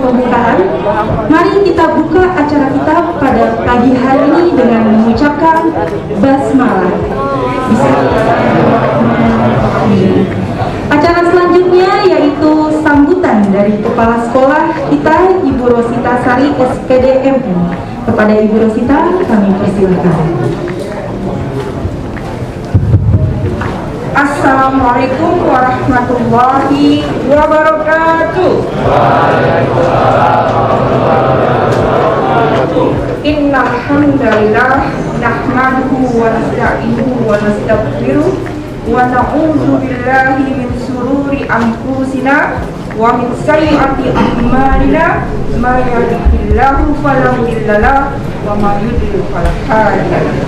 Pembukaan, mari kita buka acara kita pada pagi hari ini dengan mengucapkan basmalah. Acara selanjutnya yaitu sambutan dari Kepala Sekolah kita, Ibu Rosita Sari, SPDM. Kepada Ibu Rosita, kami persilahkan. Assalamualaikum warahmatullahi wabarakatuh. Innal hamdalillah nahmaduhu wa nasta'inuhu wa nastaghfiruh wa na'udzu billahi min shururi anfusina wa min sayyiati a'malina may yahdihillahu fala mudilla lahu wa may yudlil fala hadiya lahu.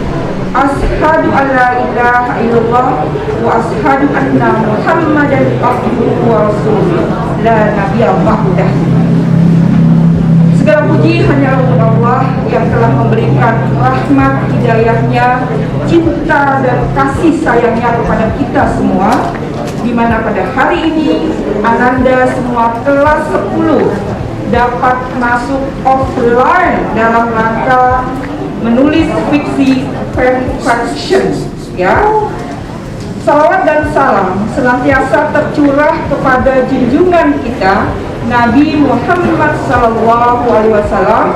Ashhadu an la ilaha illallah wa ashhadu anna Muhammadan abduhu wa rasuluh la nabiyya ba'dah. Segala puji hanya untuk Allah yang telah memberikan rahmat hidayahnya, cinta dan kasih sayangnya kepada kita semua, di mana pada hari ini Ananda semua kelas 10 dapat masuk offline dalam rangka menulis fiksi fanfiction, ya. Salawat dan salam senantiasa tercurah kepada junjungan kita Nabi Muhammad SAW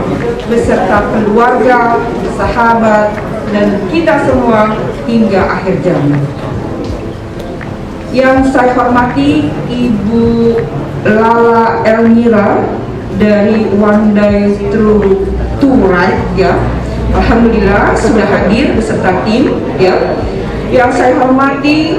beserta keluarga, sahabat, dan kita semua hingga akhir zaman. Yang saya hormati Ibu Lala Elmira dari One Day Through to Right, ya. Alhamdulillah sudah hadir beserta tim, ya. Yang saya hormati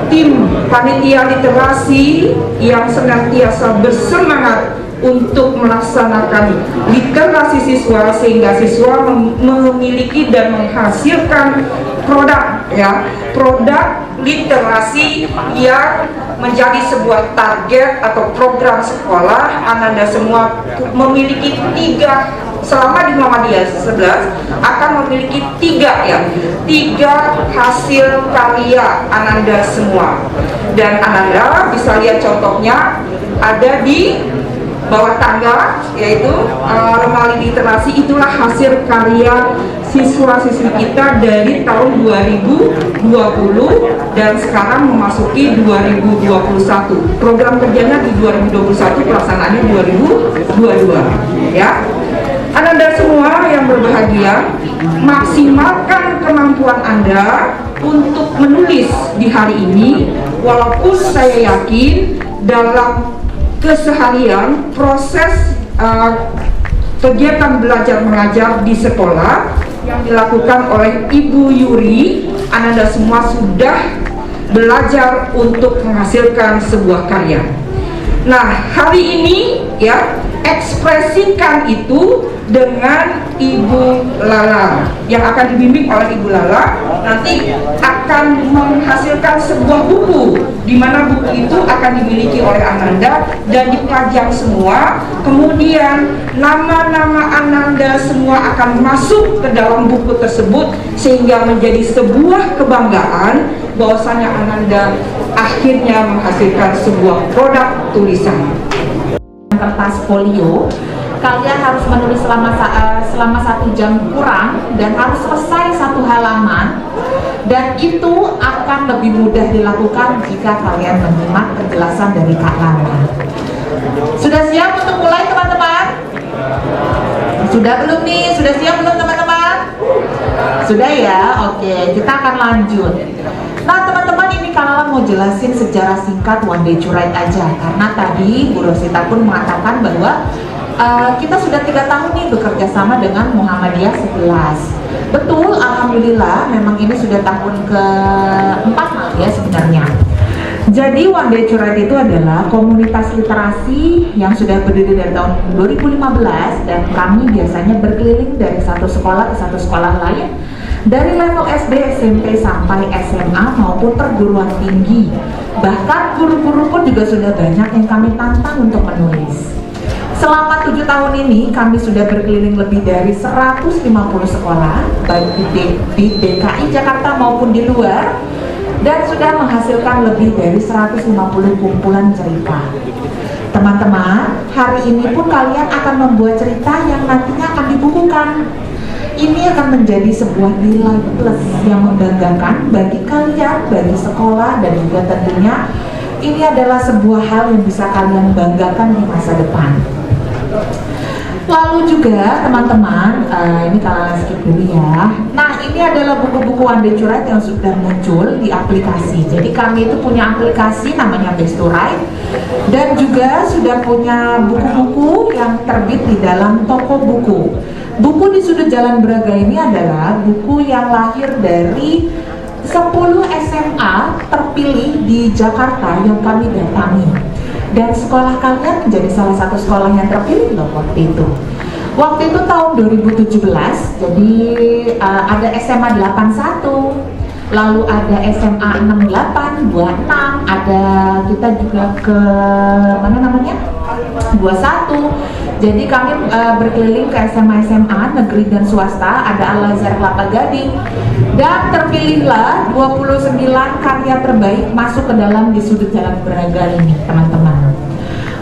tim panitia literasi yang senantiasa bersemangat untuk melaksanakan literasi siswa sehingga siswa memiliki dan menghasilkan produk, ya, produk literasi yang menjadi sebuah target atau program sekolah. Ananda semua memiliki 3, selama di Muhammadiyah 11 akan memiliki 3 hasil karya Ananda semua, dan Ananda bisa lihat contohnya ada di bawah tangga, yaitu Remali Literasi. Itulah hasil karya siswa-siswi kita dari tahun 2020 dan sekarang memasuki 2021. Program kerjanya di 2021, pelaksanaannya 2022, ya. Ananda semua yang berbahagia, maksimalkan kemampuan Anda untuk menulis di hari ini, walaupun saya yakin dalam keseharian proses kegiatan belajar mengajar di sekolah yang dilakukan oleh Ibu Yuri, Ananda semua sudah belajar untuk menghasilkan sebuah karya. Nah, hari ini, ya, ekspresikan itu dengan Ibu Lala yang akan dibimbing oleh Ibu Lala. Nanti akan menghasilkan sebuah buku, di mana buku itu akan dimiliki oleh Ananda dan dipajang semua. Kemudian nama-nama Ananda semua akan masuk ke dalam buku tersebut, sehingga menjadi sebuah kebanggaan bahwasanya Ananda akhirnya menghasilkan sebuah produk tulisan. Kertas folio, kalian harus menulis selama 1 jam kurang dan harus selesai 1 halaman, dan itu akan lebih mudah dilakukan jika kalian menyimak penjelasan dari Kak Lala. Sudah siap untuk mulai, teman-teman? Sudah belum nih? Sudah siap belum, teman-teman? Sudah ya? Oke, kita akan lanjut. Nah, teman-teman, ini Kak Lala mau jelasin sejarah singkat One Day to Write aja, karena tadi Bu Rosita pun mengatakan bahwa kita sudah 3 tahun nih bekerja sama dengan Muhammadiyah 11. Betul, alhamdulillah, memang ini sudah tahun ke-4 ya sebenarnya. Jadi One Day Curhat itu adalah komunitas literasi yang sudah berdiri dari tahun 2015 dan kami biasanya berkeliling dari satu sekolah ke satu sekolah lain dari level SD, SMP sampai SMA maupun perguruan tinggi. Bahkan guru-guru pun juga sudah banyak yang kami tantang untuk menulis. Selama 7 tahun ini kami sudah berkeliling lebih dari 150 sekolah baik di DKI Jakarta maupun di luar, dan sudah menghasilkan lebih dari 150 kumpulan cerita. Teman-teman, hari ini pun kalian akan membuat cerita yang nantinya akan dibukukan. Ini akan menjadi sebuah nilai plus yang membanggakan bagi kalian, bagi sekolah, dan juga tentunya ini adalah sebuah hal yang bisa kalian banggakan di masa depan. Lalu juga teman-teman, ini kalian skip dulu ya. Nah, ini adalah buku-buku One Day Curhat yang sudah muncul di aplikasi. Jadi kami itu punya aplikasi namanya Best to Write, dan juga sudah punya buku-buku yang terbit di dalam toko buku. Buku di sudut Jalan Braga ini adalah buku yang lahir dari 10 SMA terpilih di Jakarta yang kami datangi. Dan sekolah kalian menjadi salah satu sekolah yang terpilih loh waktu itu. Waktu itu tahun 2017, jadi ada SMA 81, lalu ada SMA 68, 26, ada kita juga ke mana namanya? 21. Jadi kami berkeliling ke SMA negeri dan swasta, ada Al-Azhar Kelapa Gading, dan terpilihlah 29 karya terbaik masuk ke dalam di sudut Jalan Braga ini, teman-teman.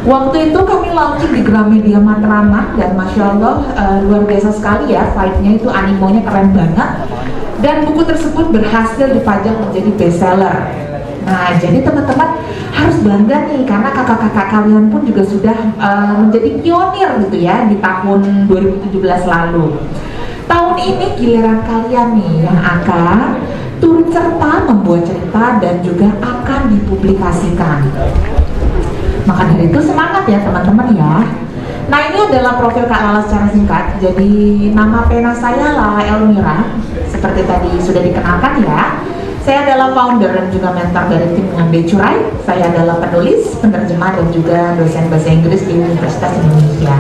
Waktu itu kami launching di Gramedia Matraman, dan Masya Allah luar biasa sekali ya, vibe-nya itu, animonya keren banget, dan buku tersebut berhasil dipajang menjadi bestseller. Nah, jadi teman-teman harus bangga nih, karena kakak-kakak kalian pun juga sudah menjadi pionir gitu ya di tahun 2017 lalu. Tahun ini giliran kalian nih yang akan turut serta membuat cerita dan juga akan dipublikasikan. Maka dari itu semangat ya teman-teman ya. Nah, ini adalah profil Kak Lala secara singkat. Jadi nama pena saya Lala Elmira, seperti tadi sudah dikenalkan ya. Saya adalah founder dan juga mentor dari tim One Day Curhat. Saya adalah penulis, penerjemah, dan juga dosen bahasa Inggris di Universitas Indonesia.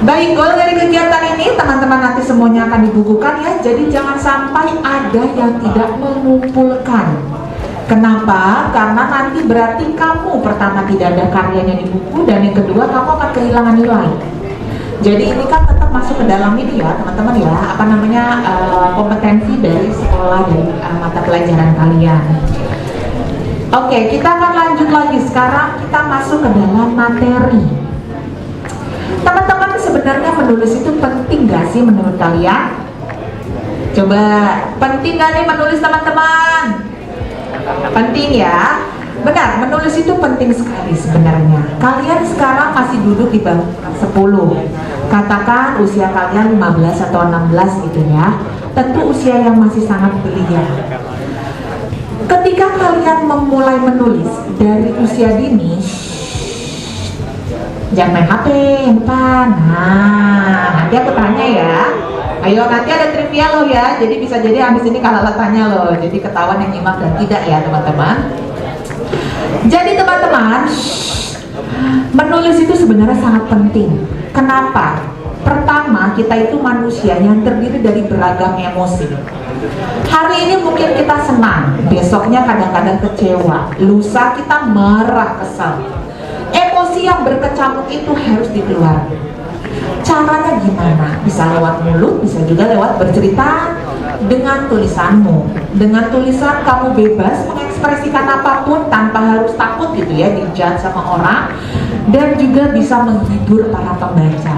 Baik, goal dari kegiatan ini teman-teman nanti semuanya akan dibukukan ya. Jadi jangan sampai ada yang tidak mengumpulkan. Kenapa? Karena nanti berarti kamu pertama tidak ada karyanya di buku, dan yang kedua kamu akan kehilangan nilai. Jadi ini kan tetap masuk ke dalam ini ya teman-teman ya, apa namanya, kompetensi dari sekolah, dari mata pelajaran kalian. Oke, kita akan lanjut lagi. Sekarang kita masuk ke dalam materi. Teman-teman, sebenarnya menulis itu penting gak sih menurut kalian? Coba, penting gak nih menulis teman-teman? Penting ya. Benar, menulis itu penting sekali sebenarnya. Kalian sekarang masih duduk di bangku 10. Katakan usia kalian 15 atau 16 gitu ya. Tentu usia yang masih sangat belia. Ketika kalian memulai menulis dari usia dini, jangan main HP yang depan. Nah, nanti aku tanya ya. Ayo, nanti ada trivia loh ya. Jadi bisa jadi habis ini kalau tanya loh. Jadi ketahuan yang nyimak dan tidak ya teman-teman. Jadi teman-teman, menulis itu sebenarnya sangat penting. Kenapa? Pertama, kita itu manusia yang terdiri dari beragam emosi. Hari ini mungkin kita senang, besoknya kadang-kadang kecewa, lusa kita marah, kesal. Emosi yang berkecamuk itu harus dikeluarkan. Caranya gimana? Bisa lewat mulut, bisa juga lewat bercerita dengan tulisanmu. Dengan tulisan kamu bebas mengekspresikan apapun tanpa harus takut gitu ya dijudge sama orang, dan juga bisa menghibur para pembaca.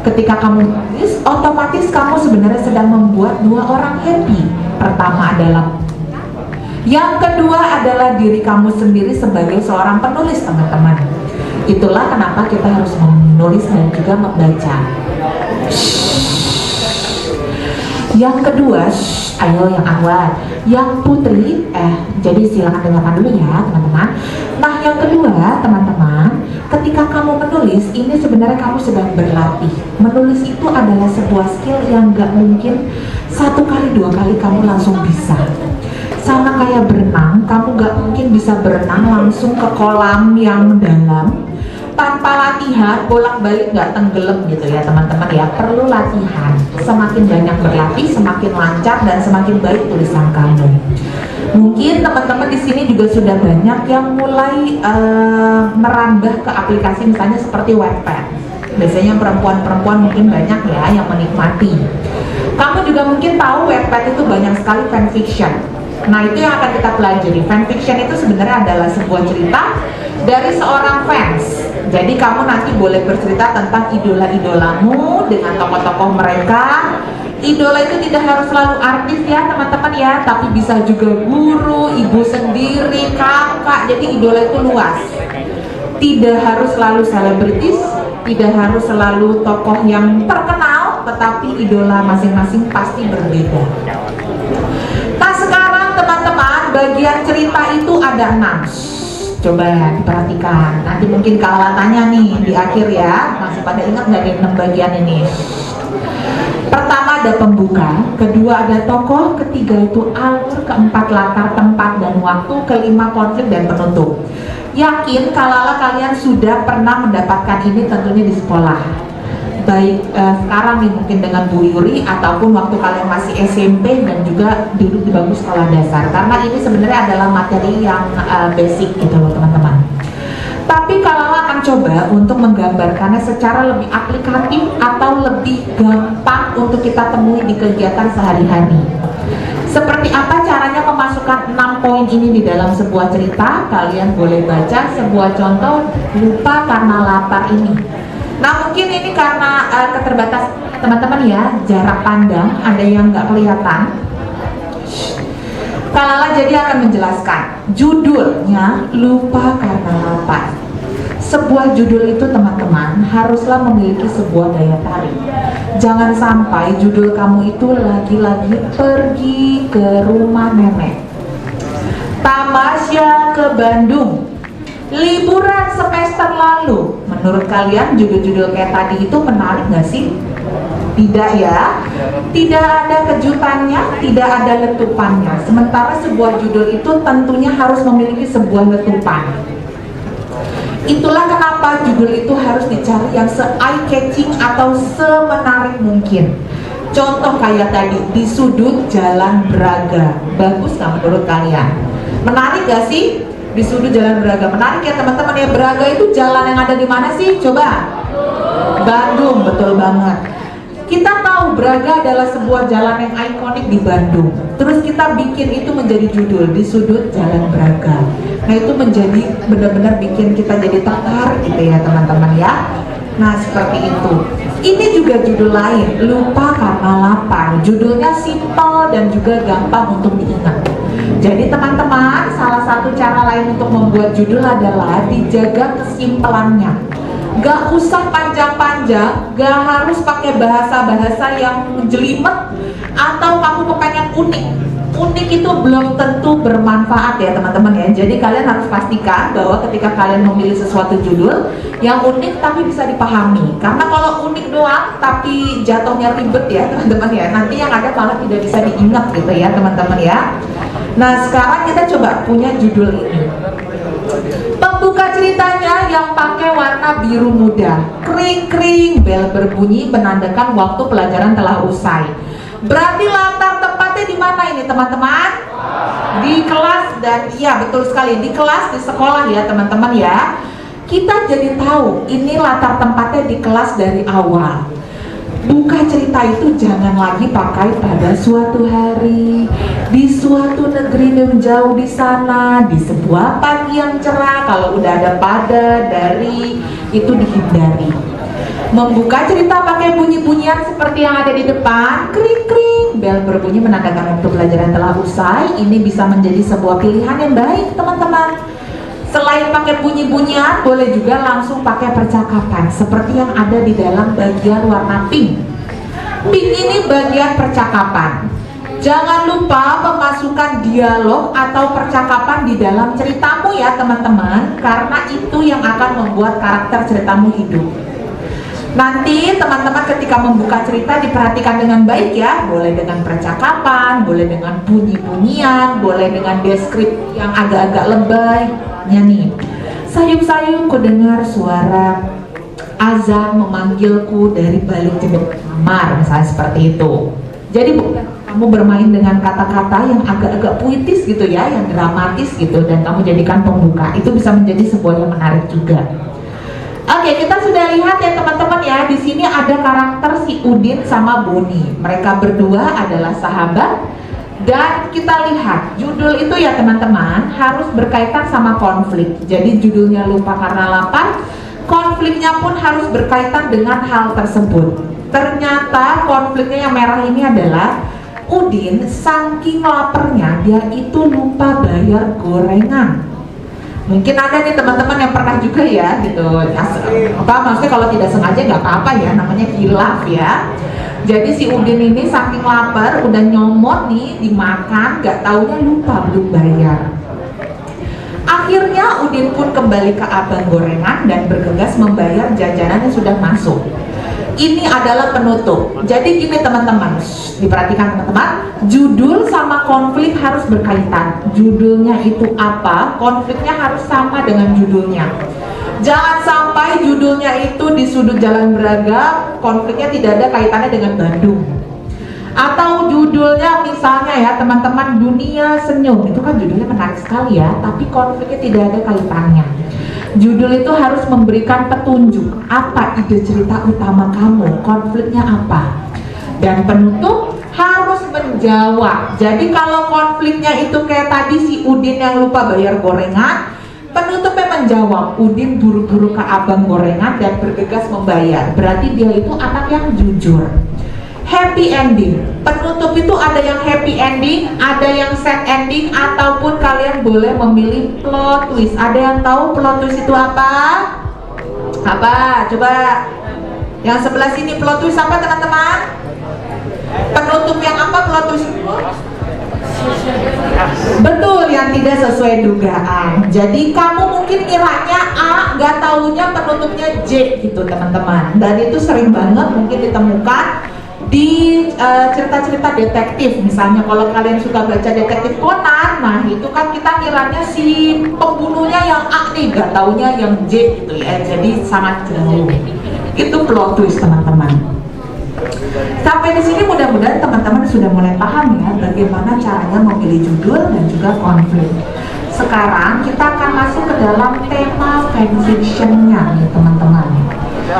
Ketika kamu tulis, otomatis kamu sebenarnya sedang membuat dua orang happy. Pertama adalah, yang kedua adalah diri kamu sendiri sebagai seorang penulis, teman-teman. Itulah kenapa kita harus menulis dan juga membaca. Yang kedua, ayo yang awal, yang putri, jadi silakan dengarkan dulu ya teman-teman. Nah, yang kedua teman-teman, ketika kamu menulis, ini sebenarnya kamu sedang berlatih. Menulis itu adalah sebuah skill yang gak mungkin 1 kali 2 kali kamu langsung bisa. Sama kayak berenang, kamu gak mungkin bisa berenang langsung ke kolam yang dalam tanpa latihan, bolak-balik gak tenggelam gitu ya teman-teman ya. Perlu latihan. Semakin banyak berlatih, semakin lancar dan semakin baik tulisan kamu. Mungkin teman-teman di sini juga sudah banyak yang mulai merambah ke aplikasi misalnya seperti Wattpad. Biasanya perempuan-perempuan mungkin banyak ya yang menikmati. Kamu juga mungkin tahu Wattpad itu banyak sekali fanfiction. Nah, itu yang akan kita pelajari. Fanfiction itu sebenarnya adalah sebuah cerita dari seorang fans. Jadi kamu nanti boleh bercerita tentang idola-idolamu dengan tokoh-tokoh mereka. Idola itu tidak harus selalu artis ya teman-teman ya, tapi bisa juga guru, ibu sendiri, kakak. Jadi idola itu luas. Tidak harus selalu selebritis, tidak harus selalu tokoh yang terkenal, tetapi idola masing-masing pasti berbeda. Nah, sekarang teman-teman, bagian cerita itu ada 6. Coba ya diperhatikan. Nanti mungkin kalau tanya nih di akhir ya, masih pada ingat nggak dari 6 bagian ini? Pertama ada pembuka, kedua ada tokoh, ketiga itu alur, keempat latar tempat dan waktu, kelima konflik dan penutup. Yakin kalala kalian sudah pernah mendapatkan ini tentunya di sekolah. Baik sekarang nih mungkin dengan Bu Yuri ataupun waktu kalian masih SMP dan juga duduk di bangku sekolah dasar, karena ini sebenarnya adalah materi yang basic gitu loh teman-teman. Tapi kalau akan coba untuk menggambarkannya secara lebih aplikatif atau lebih gampang untuk kita temui di kegiatan sehari-hari. Seperti apa caranya memasukkan 6 poin ini di dalam sebuah cerita? Kalian boleh baca sebuah contoh lupa karena lapar ini. Nah, mungkin ini karena keterbatas teman-teman ya, jarak pandang, ada yang nggak kelihatan. Kalala jadi akan menjelaskan judulnya lupa karena lapar. Sebuah judul itu teman-teman haruslah memiliki sebuah daya tarik. Jangan sampai judul kamu itu lagi-lagi pergi ke rumah nenek, tamasya ke Bandung, liburan semester lalu. Menurut kalian judul-judul kayak tadi itu menarik gak sih? Tidak ya, tidak ada kejutannya, tidak ada letupannya. Sementara sebuah judul itu tentunya harus memiliki sebuah letupan. Itulah kenapa judul itu harus dicari yang se-eye catching atau semenarik mungkin. Contoh kayak tadi, di sudut jalan Braga. Bagus gak menurut kalian? Menarik gak sih? Di sudut jalan Braga, menarik ya teman-teman ya. Braga itu jalan yang ada di mana sih? Coba. Bandung, betul banget. Kita tahu Braga adalah sebuah jalan yang ikonik di Bandung. Terus kita bikin itu menjadi judul di sudut jalan Braga. Nah, itu menjadi benar-benar bikin kita jadi tertarik gitu ya teman-teman ya. Nah, seperti itu. Ini juga judul lain, lupa karena lapar. Judulnya simpel dan juga gampang untuk diingat. Jadi teman-teman, salah satu cara lain untuk membuat judul adalah dijaga kesimpelannya. Gak usah panjang-panjang, gak harus pakai bahasa-bahasa yang jelimet, atau kamu kepengen unik. Unik itu belum tentu bermanfaat ya teman-teman ya. Jadi kalian harus pastikan bahwa ketika kalian memilih sesuatu judul yang unik tapi bisa dipahami. Karena kalau unik doang tapi jatuhnya ribet ya teman-teman ya, nanti yang ada malah tidak bisa diingat gitu ya teman-teman ya. Nah, sekarang kita coba punya judul ini. Pembuka ceritanya yang pakai warna biru muda. Kring kring, bel berbunyi menandakan waktu pelajaran telah usai. Berarti latar tempatnya di mana ini teman-teman? Di kelas, dan iya betul sekali, di kelas, di sekolah ya teman-teman ya. Kita jadi tahu ini latar tempatnya di kelas dari awal. Buka cerita itu jangan lagi pakai pada suatu hari, di suatu negeri yang jauh di sana, di sebuah pagi yang cerah. Kalau udah ada pada, dari, itu dihindari. Membuka cerita pakai bunyi-bunyian seperti yang ada di depan, kring-kring, bel berbunyi menandakan waktu pelajaran telah usai. Ini bisa menjadi sebuah pilihan yang baik teman-teman. Selain pakai bunyi-bunyian, boleh juga langsung pakai percakapan seperti yang ada di dalam bagian warna pink. Pink ini bagian percakapan. Jangan lupa memasukkan dialog atau percakapan di dalam ceritamu ya teman-teman, karena itu yang akan membuat karakter ceritamu hidup. Nanti teman-teman ketika membuka cerita diperhatikan dengan baik ya. Boleh dengan percakapan, boleh dengan bunyi-bunyian, boleh dengan deskripsi yang agak-agak lebay. Nih, sayup-sayup ku dengar suara azan memanggilku dari balik jendela kamar, misalnya seperti itu. Jadi bukan kamu bermain dengan kata-kata yang agak-agak puitis gitu ya, yang dramatis gitu, dan kamu jadikan pembuka. Itu bisa menjadi sebuah yang menarik juga. Oke, kita sudah lihat ya teman-teman ya, di sini ada karakter si Udin sama Boni. Mereka berdua adalah sahabat, dan kita lihat judul itu ya teman-teman harus berkaitan sama konflik. Jadi judulnya lupa karena lapar, konfliknya pun harus berkaitan dengan hal tersebut. Ternyata konfliknya yang merah ini adalah Udin saking laparnya dia itu lupa bayar gorengan. Mungkin ada nih teman-teman yang pernah juga ya gitu. Maksudnya kalau tidak sengaja nggak apa-apa ya, namanya khilaf ya. Jadi si Udin ini saking lapar udah nyomot nih dimakan, nggak taunya lupa belum bayar. Akhirnya Udin pun kembali ke abang gorengan dan bergegas membayar jajanan yang sudah masuk. Ini adalah penutup. Jadi gini teman-teman, diperhatikan teman-teman, judul sama konflik harus berkaitan. Judulnya itu apa, konfliknya harus sama dengan judulnya. Jangan sampai judulnya itu di sudut jalan Braga, konfliknya tidak ada kaitannya dengan Bandung. Atau judulnya misalnya ya teman-teman, dunia senyum, itu kan judulnya menarik sekali ya, tapi konfliknya tidak ada kaitannya. Judul itu harus memberikan petunjuk apa ide cerita utama kamu, konfliknya apa. Dan penutup harus menjawab. Jadi kalau konfliknya itu kayak tadi si Udin yang lupa bayar gorengan, penutupnya menjawab, Udin buru-buru ke abang gorengan dan bergegas membayar. Berarti dia itu anak yang jujur. Happy ending. Penutup itu ada yang happy ending, ada yang sad ending, ataupun kalian boleh memilih plot twist. Ada yang tahu plot twist itu apa? Apa? Coba yang sebelah sini plot twist apa teman-teman? Penutup yang apa plot twist itu? Betul, yang tidak sesuai dugaan. Jadi kamu mungkin kiranya A, nggak taunya penutupnya J gitu teman-teman. Dan itu sering banget mungkin ditemukan di cerita-cerita detektif. Misalnya kalau kalian suka baca detektif Conan, nah itu kan kita kiranya si pembunuhnya yang A nih, gak taunya yang J gitu ya. Jadi sangat jauh. Itu plot twist teman-teman. Sampai di sini mudah-mudahan teman-teman sudah mulai paham ya bagaimana caranya memilih judul dan juga konflik. Sekarang kita akan masuk ke dalam tema fanfiction-nya nih teman-teman.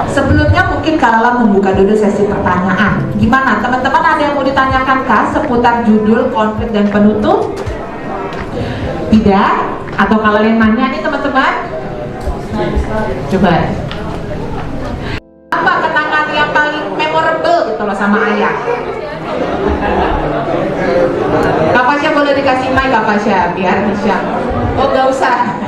Sebelumnya mungkin Kala membuka dulu sesi pertanyaan. Gimana teman-teman, ada yang mau ditanyakan kah seputar judul, konflik, dan penutup? Tidak? Atau kalau yang nanya nih teman-teman? Coba. Apa kenangan yang paling memorable gitu loh sama ayah? Kak Pasha boleh dikasih mic Kak Pasha biar bisa. Oh gak usah.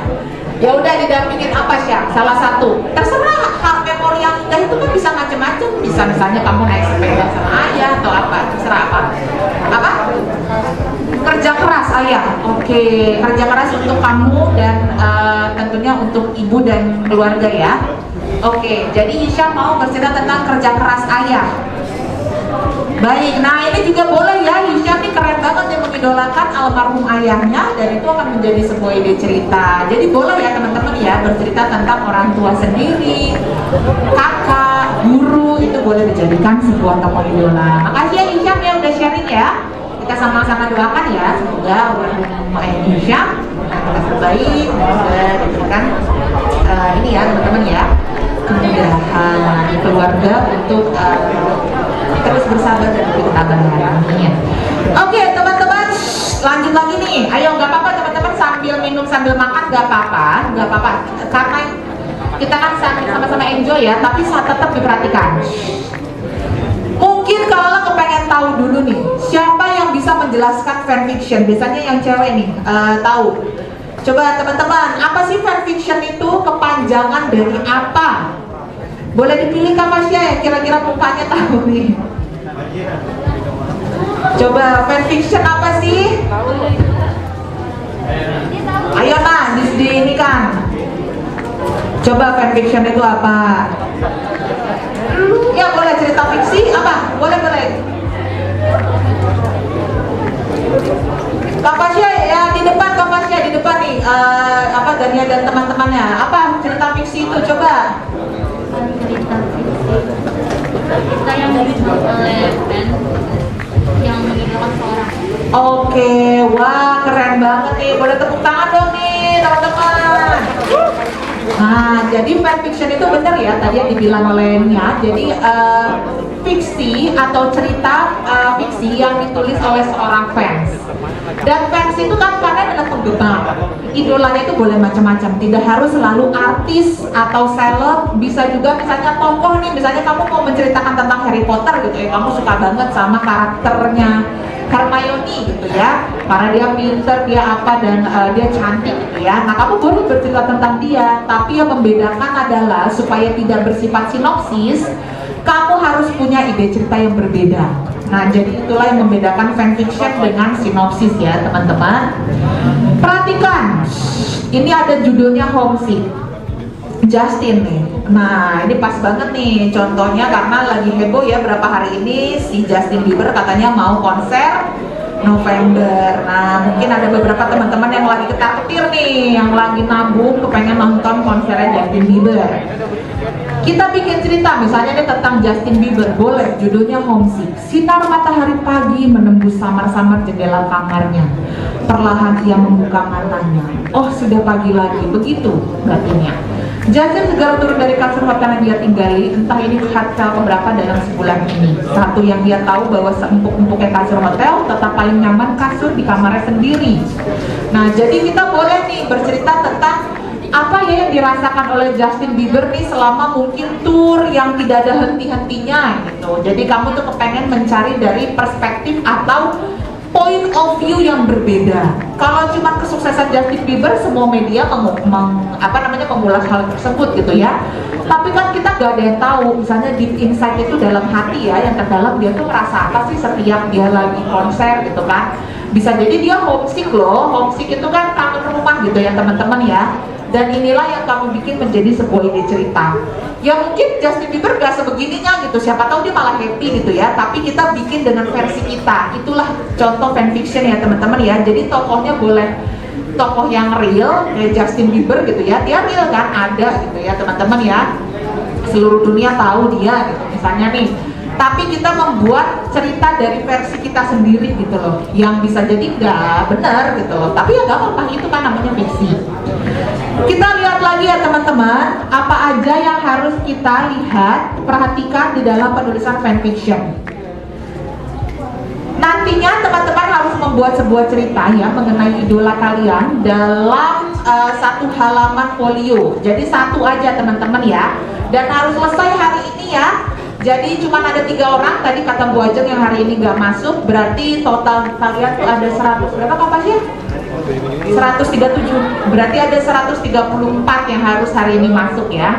Ya udah didampingin apa sih? Salah satu. Terserah, hal memori yang indah itu kan bisa macam-macam. Bisa misalnya kamu naik sepeda sama ayah atau apa. Terserah apa. Apa? Kerja keras ayah. Oke, kerja keras untuk kamu dan tentunya untuk ibu dan keluarga ya. Oke, jadi Hisya mau bercerita tentang kerja keras ayah. Baik, nah ini juga boleh ya, Hisya nih keren banget yang mengidolakan almarhum ayahnya, dan itu akan menjadi sebuah ide cerita. Jadi boleh ya teman-teman ya bercerita tentang orang tua sendiri, kakak, guru, itu boleh dijadikan sebuah tokoh idola. Makasih ya Hisya ya udah sharing ya. Kita sama-sama doakan ya, semoga almarhum ayah Hisya kita terbaik, semoga diberikan ini ya teman-teman ya, kemudahan keluarga untuk terus bersabar dan beri ketabahan. Amin. Oke teman-teman, lanjut lagi nih. Ayo, nggak apa-apa teman-teman sambil minum sambil makan, nggak apa-apa, nggak apa-apa. Karena kita kan sama-sama enjoy ya, tapi tetap diperhatikan. Mungkin kalau kepengen tahu dulu nih, siapa yang bisa menjelaskan fanfiction? Biasanya yang cewek nih tahu. Coba teman-teman, apa sih fanfiction itu? Kepanjangan dari apa? Boleh dipilih Kak Masya ya, kira-kira mukanya tahu nih. Coba fanfiction apa sih? Ayo nah, di ini kan. Coba fanfiction itu apa? Ya boleh cerita fiksi apa? Boleh. Kak Fasya ya di depan, Kak Fasya di depan nih. Apa Dania dan teman-temannya? Apa cerita fiksi itu coba? Cerita yang dibuat oleh band yang mengidolakan seorang. Oke, wah keren banget nih. Boleh tepuk tangan dong nih teman-teman. Nah, jadi fanfiction itu benar ya tadi yang dibilang oleh Nia. Jadi fiksi atau cerita fiksi yang ditulis oleh seorang fans. Dan fans itu kan karena adalah penggemar. Idolanya itu boleh macam-macam. Tidak harus selalu artis atau seleb. Bisa juga misalnya tokoh nih. Misalnya kamu mau menceritakan tentang Harry Potter gitu ya. Kamu suka banget sama karakternya Hermione gitu ya, karena dia pinter, dia apa dan dia cantik gitu ya. Nah kamu boleh bercerita tentang dia, tapi yang membedakan adalah supaya tidak bersifat sinopsis, kamu harus punya ide cerita yang berbeda. Nah jadi itulah yang membedakan fanfiction dengan sinopsis ya teman-teman. Perhatikan, ini ada judulnya Homesick. Justin nih, nah ini pas banget nih contohnya karena lagi heboh ya berapa hari ini si Justin Bieber katanya mau konser November. Nah mungkin ada beberapa teman-teman yang lagi ketar-ketir nih, yang lagi nabung kepengen nonton konsernya Justin Bieber. Kita bikin cerita misalnya nih tentang Justin Bieber, boleh judulnya Homesick. Sinar matahari pagi menembus samar-samar jendela kamarnya. Perlahan ia membuka matanya. Oh sudah pagi lagi, begitu batunya. Justin segera turun dari kasur hotel yang dia tinggali, entah ini hotel keberapa dalam sebulan ini. Satu yang dia tahu bahwa seempuk-empuknya kasur hotel tetap paling nyaman kasur di kamarnya sendiri. Nah jadi kita boleh nih bercerita tentang apa ya yang dirasakan oleh Justin Bieber nih selama mungkin tour yang tidak ada henti-hentinya gitu. Jadi kamu tuh kepengen mencari dari perspektif atau point of view yang berbeda. Kalau cuma kesuksesan Justin Bieber, semua media mengulas hal tersebut gitu ya. Tapi kan kita gak ada yang tahu, misalnya deep insight itu dalam hati ya, yang terdalam dia tuh merasa apa sih setiap dia lagi konser gitu kan. Bisa jadi dia homesick loh, homesick itu kan kangen rumah gitu ya teman-teman ya. Dan inilah yang kamu bikin menjadi sebuah ide cerita. Ya mungkin Justin Bieber gak sebegininya gitu, siapa tahu dia malah happy gitu ya. Tapi kita bikin dengan versi kita. Itulah contoh fanfiction ya teman-teman ya. Jadi tokohnya boleh tokoh yang real kayak Justin Bieber gitu ya. Dia real kan, ada gitu ya teman-teman ya. Seluruh dunia tahu dia gitu misalnya nih. Tapi kita membuat cerita dari versi kita sendiri gitu loh, yang bisa jadi nggak benar gitu loh. Tapi ya nggak apa-apa, itu kan namanya fiksi. Kita lihat lagi ya teman-teman, apa aja yang harus kita lihat, perhatikan di dalam penulisan fanfiction. Nantinya teman-teman harus membuat sebuah cerita ya mengenai idola kalian dalam satu halaman folio. Jadi satu aja teman-teman ya, dan harus selesai hari ini ya. Jadi cuma ada 3 orang tadi kata Bu Ajeng yang hari ini nggak masuk, berarti total kalian tuh ada 100 berapa Pak sih? 137, berarti ada 134 yang harus hari ini masuk ya.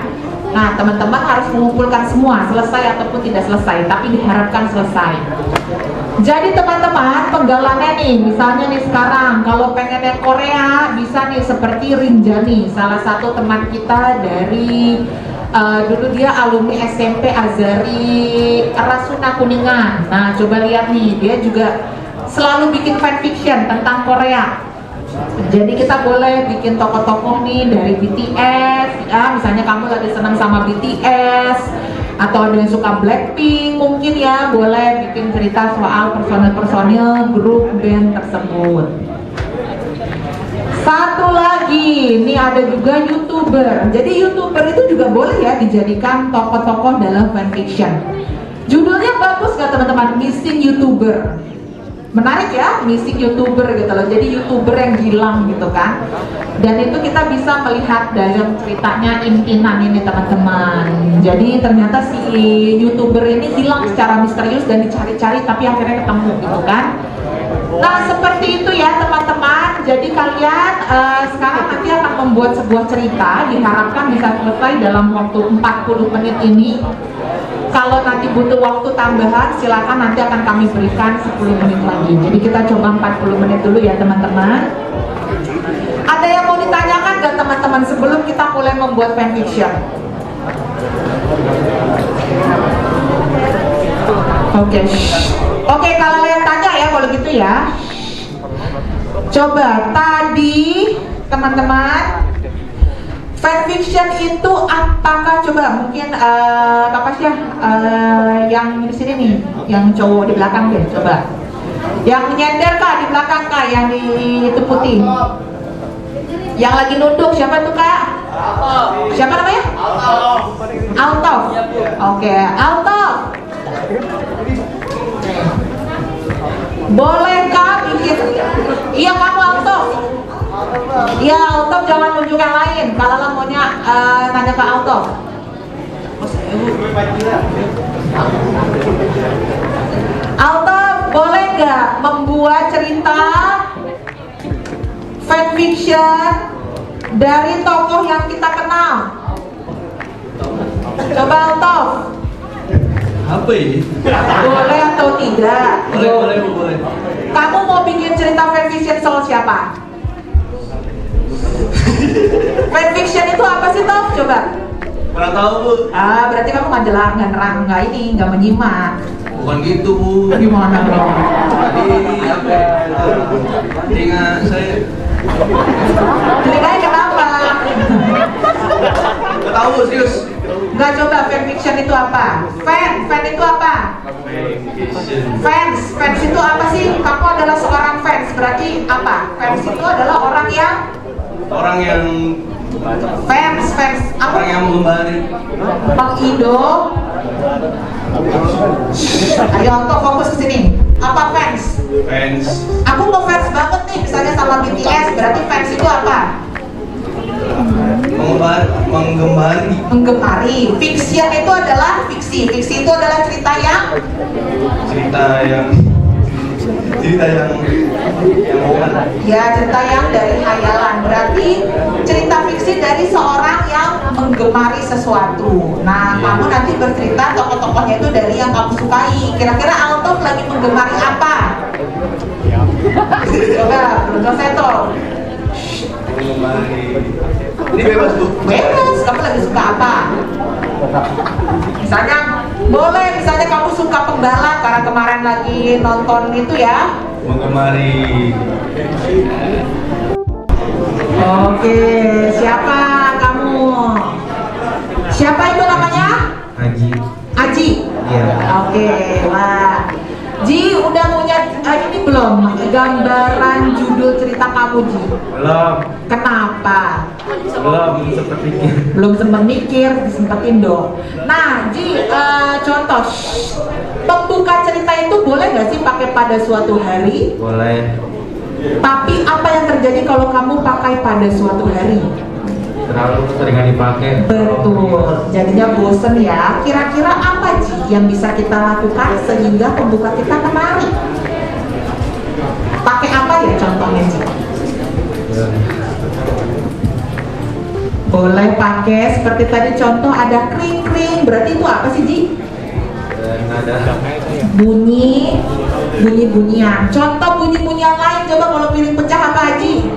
Nah teman-teman harus mengumpulkan semua, selesai ataupun tidak selesai, tapi diharapkan selesai. Jadi teman-teman penggalannya nih, misalnya nih sekarang kalau pengen yang Korea bisa nih seperti Rinjani, salah satu teman kita dari dulu dia alumni SMP Azari Rasuna Kuningan. Nah coba lihat nih, dia juga selalu bikin fanfiction tentang Korea. Jadi kita boleh bikin tokoh-tokoh nih dari BTS ya, misalnya kamu lagi senang sama BTS atau ada yang suka Blackpink mungkin ya, boleh bikin cerita soal personil-personil grup band tersebut. Satu lagi, ini ada juga YouTuber. Jadi YouTuber itu juga boleh ya dijadikan tokoh-tokoh dalam fanfiction. Judulnya bagus gak teman-teman? Missing YouTuber. Menarik ya, missing YouTuber gitu loh. Jadi YouTuber yang hilang gitu kan. Dan itu kita bisa melihat dalam ceritanya impinan ini teman-teman. Jadi ternyata si YouTuber ini hilang secara misterius dan dicari-cari tapi akhirnya ketemu gitu kan. Nah seperti itu ya teman-teman. Jadi kalian sekarang nanti akan membuat sebuah cerita, diharapkan bisa selesai dalam waktu 40 menit ini. Kalau nanti butuh waktu tambahan silakan, nanti akan kami berikan 10 menit lagi. Jadi kita coba 40 menit dulu ya teman-teman. Ada yang mau ditanyakan gak teman-teman sebelum kita mulai membuat fanfiction? Oke, oke, kalau yang tanya ya kalau gitu ya. Coba tadi teman-teman, fanfiction itu apakah, coba mungkin apa sih yang di sini nih, yang cowok di belakang deh, coba. Yang nyender kak di belakang kak, yang di itu putih. Yang lagi nunduk siapa tuh kak? Siapa namanya? Alto. Oke, Alto. Bolehkah bikin? Iya kamu Alto. Iya Alto, jangan nunjuk yang lain. Kalau lo maunya nanya ke Alto. Alto, boleh nggak membuat cerita fanfiction dari tokoh yang kita kenal? Coba Alto. Apa ini? Boleh atau tidak? Boleh. Kamu mau bikin cerita fanfiction soal siapa? Fanfiction itu apa sih Toh? Coba. Kurang tahu Bu. Berarti kamu nggak menyimak. Bukan gitu Bu. Gimana dong? Tadi apa? Telinga saya. Telinganya kenapa? Nggak tahu Bu, serius. Nggak, coba fanfiction itu apa? Fan itu apa? Fans itu apa sih? Kamu adalah seorang fans, berarti apa? Fans itu adalah orang yang fans apa? Orang yang mengembari. Pengido. Ayo untuk fokus ke sini. Apa fans? Aku mau fans banget nih, misalnya sama BTS, berarti fans itu apa? Menggemari. Fiction itu adalah fiksi itu adalah cerita yang ya, cerita yang dari khayalan. Berarti cerita fiksi dari seorang yang menggemari sesuatu. Nah, kamu nanti bercerita tokoh-tokohnya itu dari yang kamu sukai. Kira-kira Alto lagi menggemari apa? Coba, Bruno Seto. Ini bebas Bu. Bebas, kamu lagi suka apa? Misalnya kamu suka pembalap karena kemarin lagi nonton itu ya. Menggemari. Oke, siapa kamu? Siapa itu namanya? Aji. Iya. Oke, wah. Ji, udah punya ini belum? Gambaran judul cerita kamu, Ji? Belum. Kenapa? Belum Belum sempat sempat mikir. mikir, disempetin dong. Nah, Ji, contoh pembuka cerita itu boleh nggak sih pakai pada suatu hari? Boleh. Tapi apa yang terjadi kalau kamu pakai pada suatu hari? Terlalu seringan dipakai. Betul, jadinya bosen ya. Kira-kira apa Ji yang bisa kita lakukan sehingga pembuka kita menarik? Pakai apa ya contohnya Ji? Boleh pakai seperti tadi contoh ada kring-kring, berarti itu apa sih Ji? Bunyi-bunyian. Contoh bunyi-bunyian lain, coba kalau piring pecah apa Ji?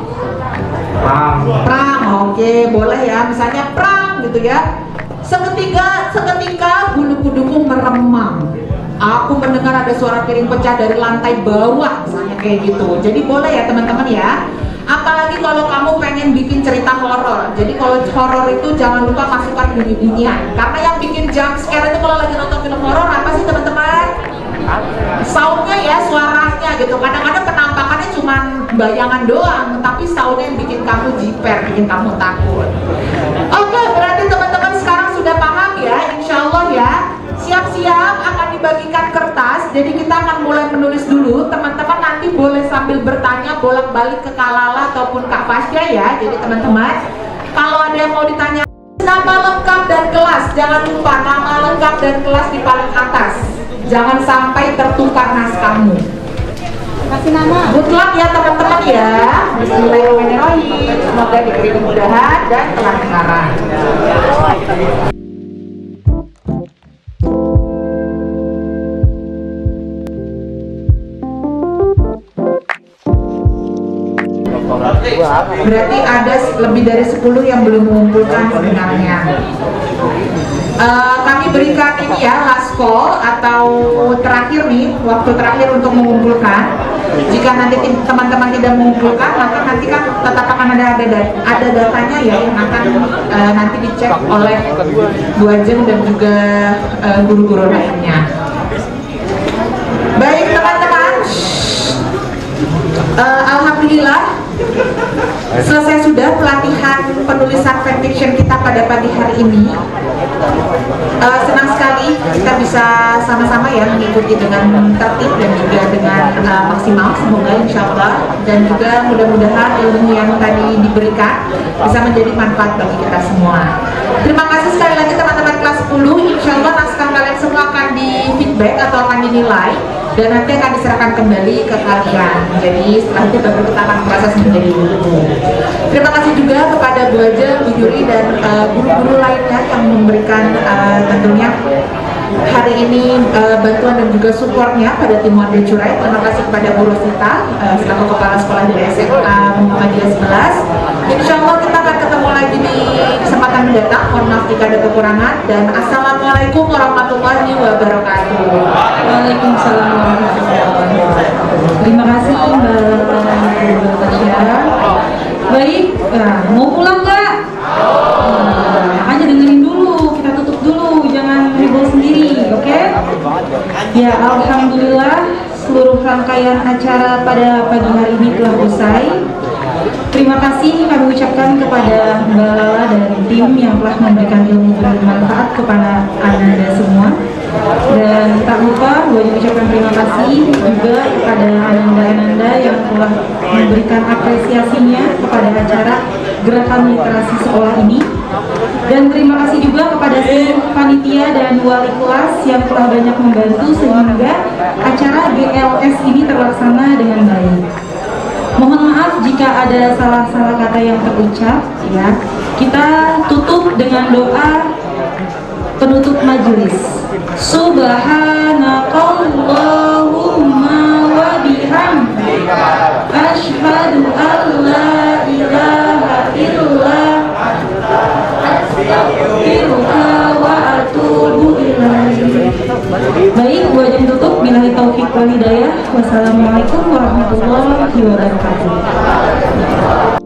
Prang, oke, boleh ya. Misalnya prang gitu ya. Seketika bulu kuduku meremang. Aku mendengar ada suara piring pecah dari lantai bawah, misalnya kayak gitu. Jadi boleh ya teman-teman ya. Apalagi kalau kamu pengen bikin cerita horor. Jadi kalau horor itu jangan lupa masukkan bunyi-bunyian. Karena yang bikin jump scare itu kalau lagi nonton film horor apa sih teman-teman? Soundnya ya, suaranya gitu. Kadang-kadang penampakannya cuma bayangan doang, tapi soundnya yang bikin kamu jiper, bikin kamu takut. Oke, berarti teman-teman sekarang sudah paham ya, insya Allah ya. Siap-siap akan dibagikan kertas. Jadi kita akan mulai menulis dulu. Teman-teman nanti boleh sambil bertanya bolak-balik ke Kak Lala ataupun Kak Fasya ya. Jadi teman-teman, kalau ada yang mau ditanya nama lengkap dan kelas, jangan lupa nama lengkap dan kelas di paling atas. Jangan sampai tertukar naskahmu. Kasih nama. Good luck ya teman-teman ya. Bismillahirrahmanirrahim. Semoga diberi kemudahan dan kelancaran. Berarti ada lebih dari 10 yang belum mengumpulkan sebenarnya. kami berikan ini ya, last call atau terakhir nih, waktu terakhir untuk mengumpulkan. Jika nanti teman-teman tidak mengumpulkan, maka nanti kan tetap akan ada datanya ya, yang akan nanti dicek oleh Bu Ajeng dan juga guru-guru lainnya. Baik teman-teman, alhamdulillah selesai sudah pelatihan penulisan fanfiction kita pada pagi hari ini. Senang sekali kita bisa sama-sama ya mengikuti dengan tertib dan juga dengan maksimal, semoga insya Allah, dan juga mudah-mudahan ilmu yang tadi diberikan bisa menjadi manfaat bagi kita semua. Terima kasih sekali lagi teman-teman kelas 10. Insya Allah naskah kalian semua akan di feedback atau akan dinilai dan nanti akan diserahkan kembali ke kalian. Jadi setelah itu baru kita akan proses menjadi buku. Terima kasih juga kepada Bu Ajeng, Bu Yuri dan guru-guru lainnya yang memberikan tentunya hari ini bantuan dan juga supportnya pada tim Warga Curai. Terima kasih kepada Bu Rosita selaku Kepala Sekolah di SMA Muhammadiyah 11. Insya Allah kita akan ketemu lagi di kesempatan mendatang. Mohon maaf jika ada kekurangan dan Assalamualaikum warahmatullahi wabarakatuh. Waalaikumsalam warahmatullahi wabarakatuh. Terima kasih Mbak Tasya. Baik, mau pulang nggak? Makanya dengerin dulu, kita tutup dulu, jangan heboh sendiri, oke? Ya, alhamdulillah seluruh rangkaian acara pada pagi hari ini telah usai. Terima kasih kami ucapkan kepada Mbak Lala dan tim yang telah memberikan ilmu bermanfaat kepada Anda semua. Dan tak lupa gue ucapkan terima kasih juga kepada Ananda yang telah memberikan apresiasinya kepada acara Gerakan Literasi Sekolah ini. Dan terima kasih juga kepada seluruh panitia dan wali kelas yang telah banyak membantu sehingga acara GLS ini terlaksana dengan baik. Mohon maaf jika ada salah-salah kata yang terucap ya. Kita tutup dengan doa penutup majelis. Subhanakallahumma wa bihamdika asyhadu an la ilaha illa astaghfiruka wa atubu ilaik. Baik, gua jam tutup. Billahi taufiq wal hidayah. Wassalamualaikum warahmatullahi wabarakatuh.